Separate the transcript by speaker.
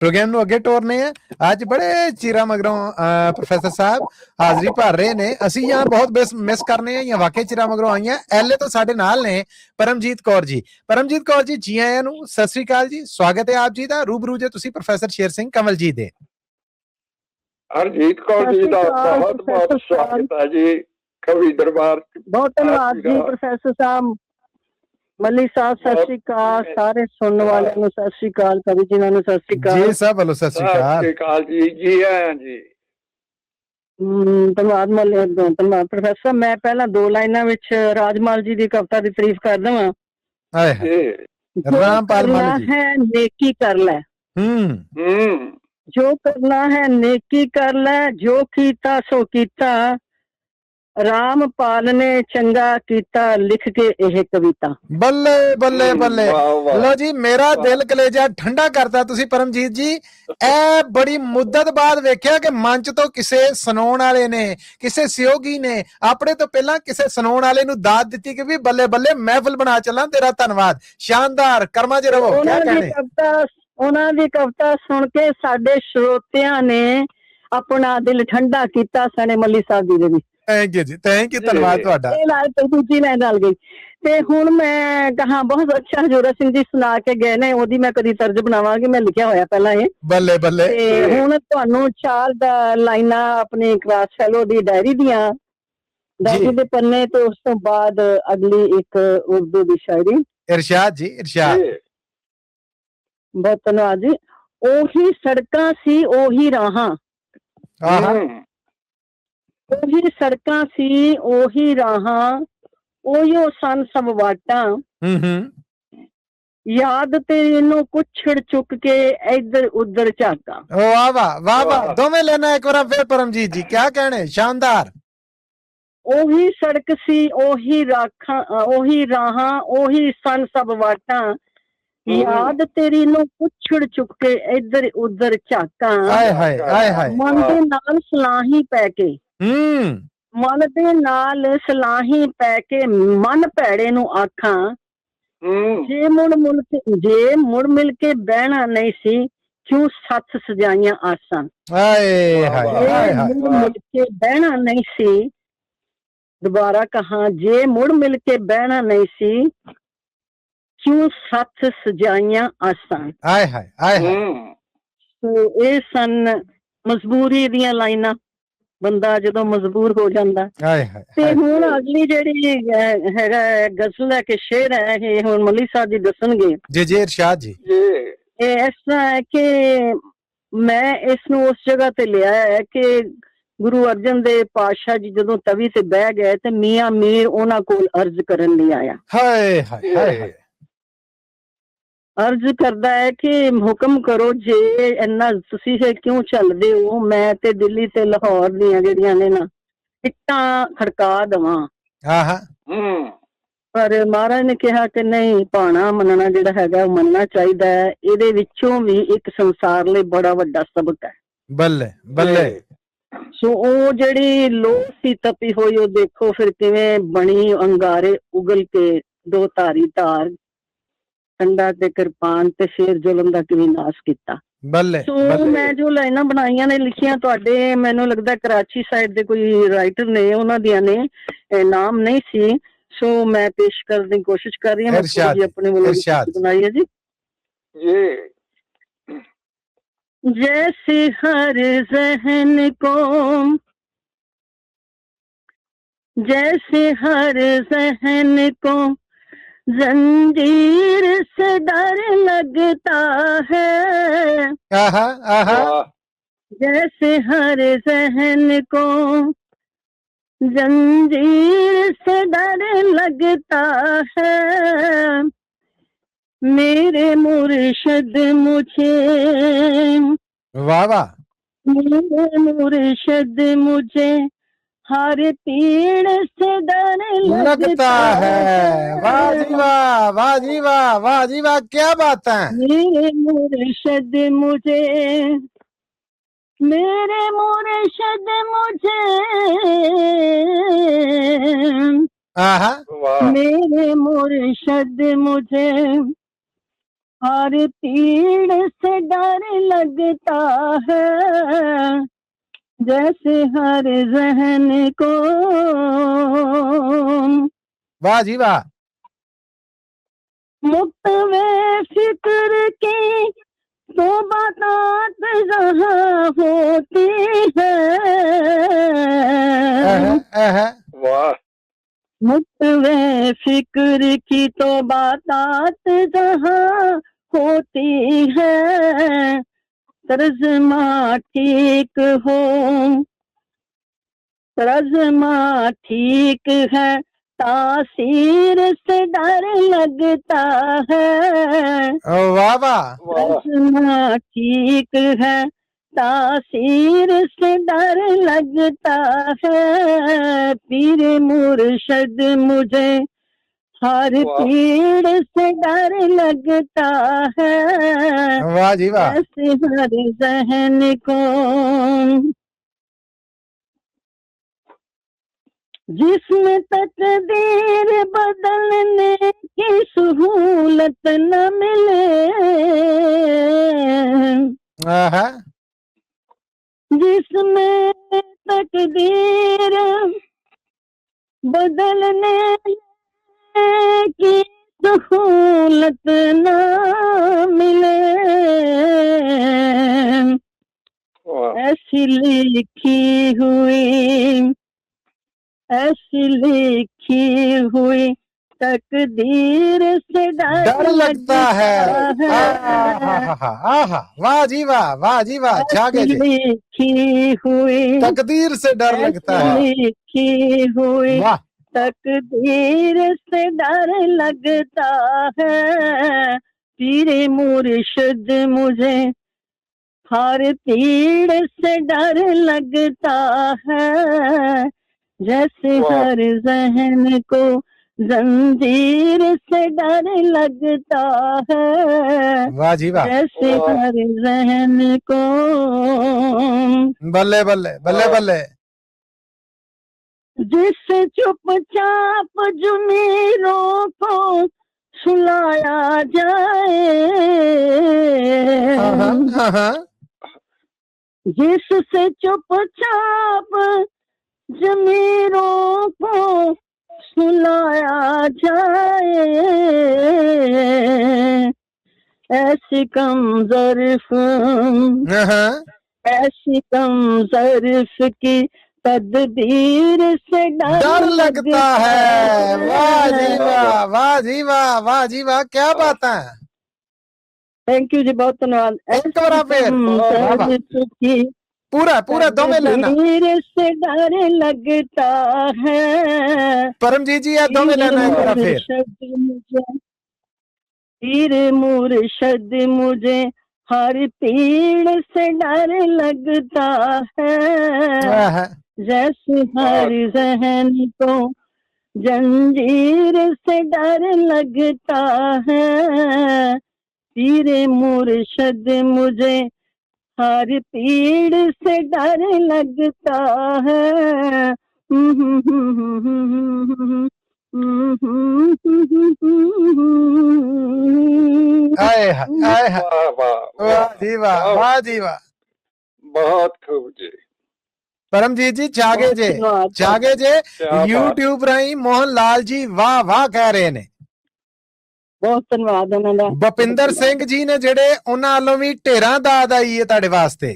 Speaker 1: Programme ਨੂੰ ਅੱਗੇ ਟੋਰਨੇ ਆ। ਅੱਜ ਬੜੇ ਚਿਰਾਂ ਮਗਰੋਂ ਪ੍ਰੋਫੈਸਰ ਸਾਹਿਬ ਹਾਜ਼ਰੀ ਭਰ ਰਹੇ ਨੇ। ਅਸੀਂ ਯਾਰ ਬਹੁਤ ਮਿਸ ਕਰਨੇ ਆ ਜਾਂ ਵਾਕਈ ਚਿਰਾਂ ਮਗਰੋਂ ਆਈਆਂ। ਐਲੇ ਤੋਂ ਸਾਡੇ ਨਾਲ ਨੇ ਪਰਮਜੀਤ ਕੌਰ ਜੀ। ਪਰਮਜੀਤ ਕੌਰ ਜੀ, ਜੀ ਆਇਆਂ ਨੂੰ, ਸਤਿ ਸ੍ਰੀ ਅਕਾਲ ਜੀ। ਸਵਾਗਤ ਹੈ ਆਪ ਜੀ ਦਾ। ਰੂਬਰੂ ਜੇ ਤੁਸੀਂ ਪ੍ਰੋਫੈਸਰ ਸ਼ੇਰ ਸਿੰਘ ਕੰਵਲ ਜੀ ਦੇ।
Speaker 2: ਹਰਜੀਤ ਕੌਰ ਜੀ ਦਾ ਬਹੁਤ ਬਹੁਤ ਸਵਾਗਤ ਹੈ ਜੀ ਕਵੀ ਦਰਬਾਰ।
Speaker 3: ਬਹੁਤ ਧੰਨਵਾਦ ਜੀ ਪ੍ਰੋਫੈਸਰ ਸਾਹਿਬ। ਮੱਲੀ ਸਾਹਿਬ ਸਤਿ ਸ੍ਰੀ ਅਕਾਲ। ਸਾਰੇ ਸੁਣਨ ਵਾਲਿਆਂ ਨੂੰ ਸਤਿ ਸ੍ਰੀ ਅਕਾਲ। ਕਵੀ ਜੀ ਨੂੰ ਸਤਿ ਸ੍ਰੀ ਅਕਾਲ
Speaker 1: ਜੀ। ਸਭ ਵੱਲੋਂ ਸਤਿ ਸ੍ਰੀ
Speaker 2: ਅਕਾਲ ਜੀ। ਜੀ ਆਇਆਂ ਜੀ।
Speaker 3: ਧੰਨਵਾਦ ਮੱਲੇ। ਧੰਨਵਾਦ ਪ੍ਰੋਫੈਸਰ। ਮੈਂ ਪਹਿਲਾਂ 2 ਲਾਈਨਾਂ ਵਿੱਚ ਰਾਜਮਾਲ ਜੀ ਦੀ ਕਵਿਤਾ ਦੀ ਤਾਰੀਫ ਕਰ ਦਵਾਂ।
Speaker 1: ਰਾਮਪਾਲ
Speaker 3: ਮੱਲ ਜੀ ਹੈ ਨੇਕੀ ਕਰ ਲੈ। ਜੋ ਕਰਨਾ ਹੈ ਨੇਕੀ ਕਰ ਲੈ, ਜੋ ਕੀਤਾ ਸੋ ਕੀਤਾ। ਰਾਮਪਾਲ ਨੇ ਚੰਗਾ ਕੀਤਾ ਲਿਖ ਕੇ ਇਹ ਕਵਿਤਾ।
Speaker 1: ਬੱਲੇ ਬੱਲੇ ਬੱਲੇ। ਲੋ ਜੀ, ਮੇਰਾ ਦਿਲ ਕਲੇਜਾ ਠੰਡਾ ਕਰਤਾ ਤੁਸੀਂ ਪਰਮਜੀਤ ਜੀ। ਇਹ ਬੜੀ ਮੁੱਦਤ ਬਾਅਦ ਵੇਖਿਆ ਕਿ ਮੰਚ ਤੋਂ ਕਿਸੇ ਸੁਣਾਉਣ ਵਾਲੇ ਨੇ, ਕਿਸੇ ਸਹਿਯੋਗੀ ਨੇ ਆਪਣੇ ਤੋਂ ਪਹਿਲਾਂ ਕਿਸੇ ਸੁਣਾਉਣ ਵਾਲੇ ਨੂੰ ਦਾਤ ਦਿੱਤੀ ਕਿ ਵੀ ਬੱਲੇ ਬੱਲੇ ਮਹਿਫਿਲ ਬਣਾ ਚੱਲਾਂ। ਤੇਰਾ ਧੰਨਵਾਦ। ਸ਼ਾਨਦਾਰ। ਕਰਮਾਂ 'ਚ ਰਹੋ।
Speaker 3: ਉਹਨਾਂ ਦੀ ਕਵਿਤਾ ਸੁਣ ਕੇ ਸਾਡੇ ਸਰੋਤਿਆਂ ਨੇ ਆਪਣਾ ਦਿਲ ਠੰਡਾ ਕੀਤਾ। ਸਾਡੇ ਮੱਲੀ ਸਾਹਿਬ ਜੀ ਦੇ ਵੀ
Speaker 1: ਥੈਂਕ ਯੂ ਜੀ। Thank you. ਧੰਨਵਾਦ ਤੁਹਾਡਾ।
Speaker 3: ਇਹ ਲਾਲ ਤੇ ਦੂਜੀ ਲਾਈਨ ਨਾਲ ਗਈ ਤੇ ਹੁਣ ਮੈਂ ਕਹਾ ਬਹੁਤ ਅੱਛਾ ਹਜੂਰਾ ਸਿੰਘ ਜੀ ਸੁਣਾ ਕੇ ਗਏ ਨੇ। ਉਹਦੀ ਮੈਂ ਕਦੀ ਤਰਜ ਬਣਾਵਾਂਗੀ। ਮੈਂ ਲਿਖਿਆ ਹੋਇਆ ਪਹਿਲਾਂ ਇਹ।
Speaker 1: ਬੱਲੇ ਬੱਲੇ।
Speaker 3: ਤੇ ਹੁਣ ਤੁਹਾਨੂੰ 4 ਲਾਈਨਾਂ ਆਪਣੀ ਕਲਾਸ ਫੈਲੋ ਦੀ ਡਾਇਰੀ ਦੀਆਂ, ਡਾਇਰੀ ਦੇ ਪੰਨੇ ਤੇ ਉਸ ਤੋਂ ਬਾਅਦ ਅਗਲੀ ਇੱਕ ਉਰਦੂ ਦੀ ਸ਼ਾਇਰੀ।
Speaker 1: ਇਰਸ਼ਾਦ ਜੀ, ਇਰਸ਼ਾਦ।
Speaker 3: ਬਹੁਤ ਧੰਨਵਾਦ ਜੀ। ਉਹੀ ਸੜਕਾਂ ਸੀ ਉਹੀ ਰਾਹਾਂ। ਉਹੀ ਸੜਕਾਂ ਸੀ ਉਹੀ ਰਾਹਾਂ, ਉਹੀਓ ਸਨ ਸਭ ਵਾਟਾਂ। ਯਾਦ ਤੇਰੀ ਨੂੰ ਕੁੱਛੜ ਚੁੱਕ ਕੇ ਇੱਧਰ ਉੱਧਰ ਝਾਕਾਂ।
Speaker 1: ਵਾਹ ਵਾਹ ਵਾਹ ਵਾਹ। ਦੋਵੇਂ ਲੈਣਾ ਇੱਕ ਵਾਰ ਫਿਰ ਪਰਮਜੀਤ ਜੀ। ਕਿਆ ਕਹਿਣੇ। ਸ਼ਾਨਦਾਰ।
Speaker 3: ਉਹੀ ਸੜਕ ਸੀ ਉਹੀ ਰਾਖਾਂ, ਉਹੀ ਰਾਹਾਂ, ਉਹੀ ਸਨ ਸਭ ਵਾਟਾਂ। ਯਾਦ ਤੇਰੀ ਨੂੰ ਕੁੱਛੜ ਚੁੱਕ ਕੇ ਇੱਧਰ ਉੱਧਰ ਝਾਕਾਂ। ਮਨ ਦੇ ਨਾਲ ਸਲਾਹੀ ਪੈ ਕੇ, ਮਨ ਦੇ ਨਾਲ ਸਲਾਹੀ ਪੈ ਕੇ ਮਨ ਭੈੜੇ ਨੂੰ ਆਖਾਂ। ਜੇ ਮੁੜ ਮਿਲ ਕੇ ਬਹਿਣਾ ਨਹੀਂ ਸੀ ਕਿਉਂ ਸੱਥ ਸਜਾਈਆਂ ਆਸਾਂ। ਮੁੜ ਮਿਲ ਕੇ ਬਹਿਣਾ ਨਹੀਂ ਸੀ, ਦੁਬਾਰਾ ਕਹਾਂ, ਜੇ ਮੁੜ ਮਿਲ ਕੇ ਬਹਿਣਾ ਨਹੀਂ ਸੀ ਕਿਉਂ ਸੱਥ ਸਜਾਈਆਂ ਆਸਾਂ। ਇਹ ਸਨ ਮਜਬੂਰੀ ਦੀਆਂ ਲਾਈਨਾਂ। ਬੰਦਾ ਜਦੋਂ ਮਜਬੂਰ ਹੋ ਜਾਂਦਾ। ਤੇ ਹੁਣ ਅਗਲੀ ਜਿਹੜੀ ਹੈਗਾ ਗਜ਼ਲ ਹੈ ਕਿ ਸ਼ੇਰ ਹੈ, ਇਹ ਹੁਣ ਮੱਲੀ ਸਾਹਿਬ ਜੀ ਦੱਸਣਗੇ।
Speaker 1: ਜੀ ਜੀ ਇਰਸ਼ਾਦ ਜੀ।
Speaker 3: ਇਹ ਇਸ ਤਰ੍ਹਾਂ ਹੈ ਕਿ ਮੈਂ ਇਸ ਨੂੰ ਉਸ ਜਗ੍ਹਾ ਤੇ ਲਿਆ ਹੈ ਕਿ ਗੁਰੂ ਅਰਜਨ ਦੇਵ ਪਾਤਸ਼ਾਹ ਜੀ ਜਦੋਂ ਤਵੀ ਤੇ ਬਹਿ ਗਏ ਤੇ ਮੀਆਂ ਮੀਰ ਉਹਨਾਂ ਕੋਲ ਅਰਜ਼ ਕਰਨ ਲਈ ਆਇਆ। ਅਰਜ਼ ਕਰਦਾ ਹੈ ਕਿ ਹੁਕਮ ਕਰੋ, ਜੇ ਇੰਨਾ ਤੁਸੀਂ ਕਿਉਂ ਚੱਲਦੇ ਹੋ, ਮੈਂ ਤੇ ਦਿੱਲੀ ਤੇ ਲਾਹੌਰ ਦੀਆਂ ਜਿਹੜੀਆਂ ਨੇ ਨਾ ਇੱਟਾਂ ਖੜਕਾ ਦੇਵਾਂ। ਪਰ ਮਹਾਰਾਜ ਨੇ ਕਿਹਾ ਕਿ ਨਹੀਂ, ਭਾਣਾ ਮੰਨਣਾ ਜਿਹੜਾ ਹੈਗਾ ਉਹ ਮੰਨਣਾ ਚਾਹੀਦਾ ਹੈ। ਇਹਦੇ ਵਿੱਚੋਂ ਵੀ ਇੱਕ ਸੰਸਾਰ ਲਈ ਬੜਾ ਵੱਡਾ ਸਬਕ ਹੈ।
Speaker 1: ਬੱਲੇ ਬੱਲੇ।
Speaker 3: ਸੋ ਉਹ ਜਿਹੜੀ ਲੋਹ ਸੀ ਤਪੀ ਹੋਈ, ਉਹ ਦੇਖੋ ਫਿਰ ਕਿਵੇਂ ਬਣੀ। ਅੰਗਾਰੇ ਉਗਲ ਕੇ 2 ਧਾਰੀ ਧਾਰ, ਕੰਡਾ ਤੇ ਕਿਰਪਾਨ ਤੇ ਫੇਰ ਜ਼ੁਲਮ ਦਾ ਕਿਵੇਂ ਨਾਸ਼ ਕੀਤਾ। ਸੋ ਮੈਂ ਜੋ ਲਾਈਨਾਂ ਬਣਾਈਆਂ ਨੇ, ਲਿਖੀਆਂ ਤੁਹਾਡੇ ਮੈਨੂੰ ਲੱਗਦਾ ਕਰਾਚੀ ਸਾਈਡ ਦੇ ਕੋਈ ਰਾਈਟਰ ਨੇ, ਉਹਨਾਂ ਦੀਆਂ ਨੇ, ਨਾਮ ਨਹੀਂ ਸੀ। ਸੋ ਮੈਂ ਪੇਸ਼ ਕਰਨ ਦੀ ਕੋਸ਼ਿਸ਼ ਕਰ ਰਹੀ ਹਾਂ। ਮੈਂ ਆਪਣੇ ਵੱਲੋਂ ਬਣਾਈ ਹੈ ਜੀ। जैसे हर ज़हन को, जैसे हर ज़हन को जंजीर से डर लगता है। जैसे हर ज़हन को जंजीर से डर लगता है, मेरे मुर्शिद मुझे,
Speaker 1: वाह वाह,
Speaker 3: मेरे मुर्शिद मुझे हर पीड़ से डर लगता है।
Speaker 1: वाह जी वाह, वाह जी वाह, वाह जी वाह, क्या बात है।
Speaker 3: मेरे मुर्शिद मुझे, मेरे मुर्शिद मुझे, मेरे मुर्शिद मुझे हर पीड़ से डर लगता है, जैसे हर जहन को।
Speaker 1: वाह जी वाह।
Speaker 3: मुक्त वे फिक्र की तो बात जहाँ होती है,
Speaker 2: वाह
Speaker 3: मुक्त वे फिक्र की तो बात जहाँ होती है। तर्जमा ठीक हो, तर्जमा ठीक है, तासीर से डर लगता है।
Speaker 1: वाह वाह।
Speaker 3: तर्जमा ठीक है, तासीर से डर लगता है। पीर मुर्शद मुझे हर पीड़ से डर लगता है,
Speaker 1: वाह जी वाह।
Speaker 3: ऐसे हर जहन को। जिसमें तकदीर बदलने की सहूलत न मिले, जिसमें तकदीर बदलने की सहूलत न मिले, ऐसी लिखी हुई, ऐसी लिखी हुई तकदीर से
Speaker 1: डर लगता है। आहा, वाह जी वाह, वाह जी वाह। जागे जी।
Speaker 3: लिखी हुई
Speaker 1: तकदीर से डर लगता है।
Speaker 3: लिखी हुई
Speaker 1: वाह।
Speaker 3: तकदीर से डर लगता है। पीरे मुर्शिद मुझे हर पीड़ से डर लगता है, जैसे हर जहन को जंजीर से डर लगता है।
Speaker 1: वाह जी वाह।
Speaker 3: जैसे हर जहन को।
Speaker 1: बल्ले बल्ले बल्ले बल्ले।
Speaker 3: जिस चुपचाप जुमीरों को सुलाया जाए, जिससे चुपचाप जमीरों को सुलाया जाए, ऐसी कम ज़र्फ़, ऐसी कम ज़र्फ़ की तदबीर से
Speaker 1: डर लगता है। वाह जी वाह, वाह जी वाह, वाह जी वाह। क्या बात है।
Speaker 3: थैंक यू जी, बहुत धन्यवाद।
Speaker 1: एक बार फिर पूरा पूरा दो में लेना।
Speaker 3: से डर लगता है।
Speaker 1: परमजीत जी, दो में लेना एक बार फिर।
Speaker 3: पीर मुर्शद मुझे हर पीड़ से डर लगता है, जैसे हर जहन को जंजीर से डर लगता है। पीर मुर्शद मुझे हर पीड़ से डर लगता है।
Speaker 1: वाह जी वाह, वाह जी वाह।
Speaker 2: बहुत खूब जी।
Speaker 1: परमजीत जी जागे जे, जागे जे। YouTube राही मोहन लाल जी वाह वाह कह रहे ने।
Speaker 3: बहुत धन्यवाद।
Speaker 1: भुपिंदर सिंह जी ने जेड़े उन्हां वालों भी ढेरां दाद आई है तुहाडे वास्ते।